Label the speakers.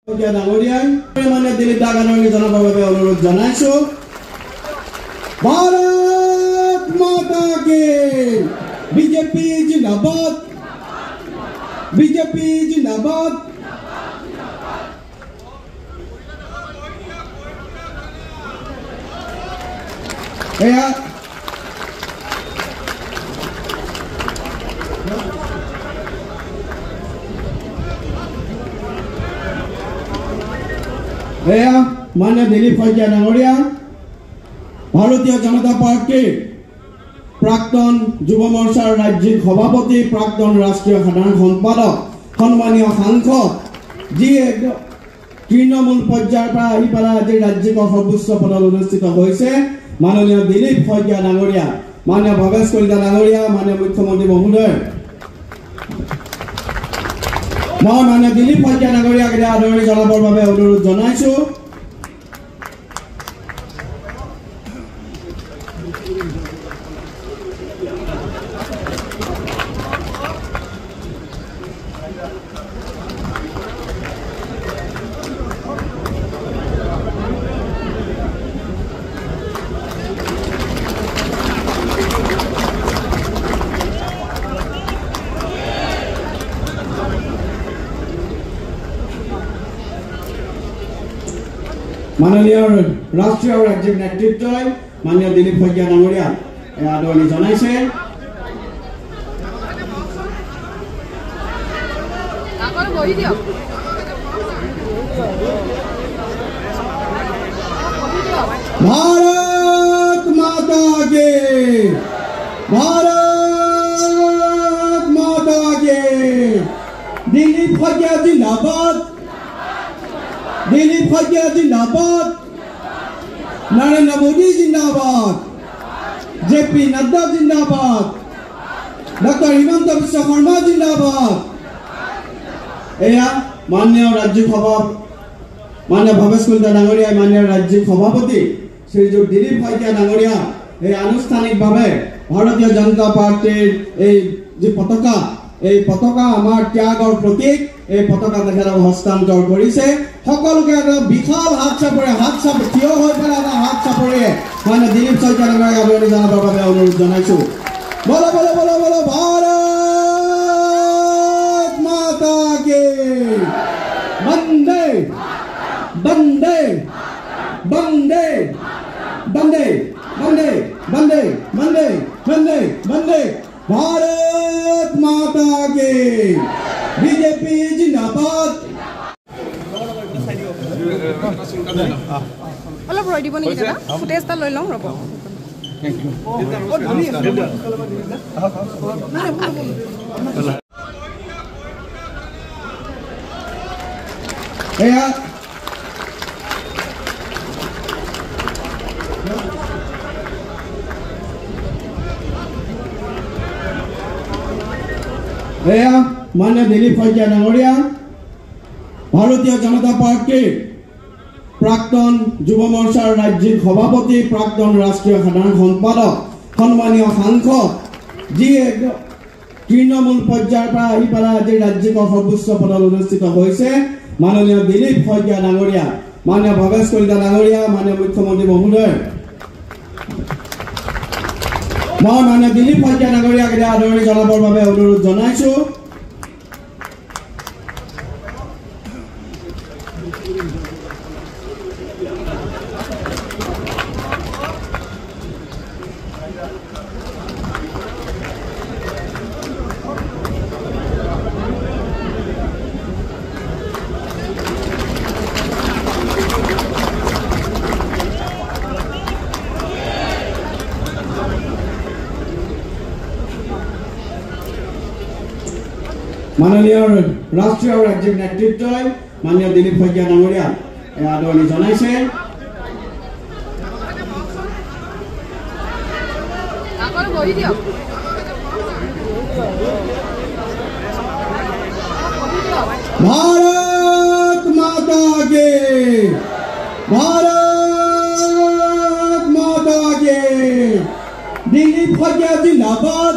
Speaker 1: মানে দিলীপ দাগানকে জনাবৰ বাবে অনুৰোধ জনাইছো। ভাৰত মাতা কি বিজেপি জিন্দাবাদ, বিজেপি জিন্দাবাদ। এয়া मान्य दिलीप शइकिया डांगरिया भारतीय जनता पार्टी प्राक्तन युव मोर्चार राज्यिक सभापति प्राक्तन राष्ट्रीय साधारण सम्पादक सम्मानीय सांसद जी तृणमूल पर्यायर आज राज्यिक सर्वोच्च पदत अनुष्ठित माननीय दिलीप शइकिया डांगरिया मान्य भवेश कलिता डांगरिया मान्य मुख्यमंत्री महोदय मैं मान्य दिलीप शइकिया डांगरियाक आदरणी जनाबर বাবে अनुरोध जनाइছো। माननीय राष्ट्रीय और राज्य नेतृत्व माननीय दिलीप शइकिया डांगरिया आदरणी जनाइছে। भारत माता की, भारत माता की, दिलीप शइकिया जिंदाबाद, दिलीप शइकिया जिंदाबाद, नरेंद्र मोदी जिंदाबाद, जेपी नड्डा जिंदाबाद, डॉक्टर हिमंत बिश्व शर्मा जिंदाबाद। एया मान्य राज्य सभा मान्य भवेश कलिता डांगरिया मान्य राज्य सभापति श्रीजुत दिलीप शइकिया डांगरिया आनुष्ठानिक भावे भारतीय जनता पार्टीर जी पताका पताका आमार त्यागर प्रतीक पताका तेखেতক हस्तांतर करिছে। সকলকে এটা বিশাল হাত চাপৰে থিয় হৈ পেলাই এটা হাত চাপৰে মানে দিলীপ শইকীয়া ডাঙৰীয়াক আদৰণি জনাবৰ বাবে অনুৰোধ জনাইছো। বলো বলো বলো বলো ভাৰত মাতা কি, বন্দে বন্দে বন্দে বন্দে বন্দে বন্দে বন্দে বন্দে বন্দে भारत माता की, बीजेपी जिंदाबाद।
Speaker 2: অলপ ৰৈ দিব নেকি দাদা, ফুটেজ এটা লৈ লওঁ ৰ'ব।
Speaker 1: এয়া मान्य दिलीप शइकिया डांगरिया भारतीय जनता पार्टी प्राक्तन युव मोर्चार राज्यिक सभापति प्राक्तन राष्ट्रीय साधारण सम्पादक सम्मानीय सांसद जी तृणमूल पर्यायर आज राज्यिक सर्वोच्च पदत अनुष्ठित माननीय दिलीप शइकिया डांगरिया मान्य भवेश कलिता डांगरिया मान्य मुख्यमंत्री महोदय मैं मान्य दिलीप शइकिया डांगरियाक आदरणी जनाबर বাবে अनुरोध जनाइছো। माननीय राष्ट्रीय और राज्य नेतृत्व माननीय दिलीप शइकिया डांगरिया आदरणी जनाइছে। भारत माता की, भारत माता की, दिलीप शइकिया जिंदाबाद,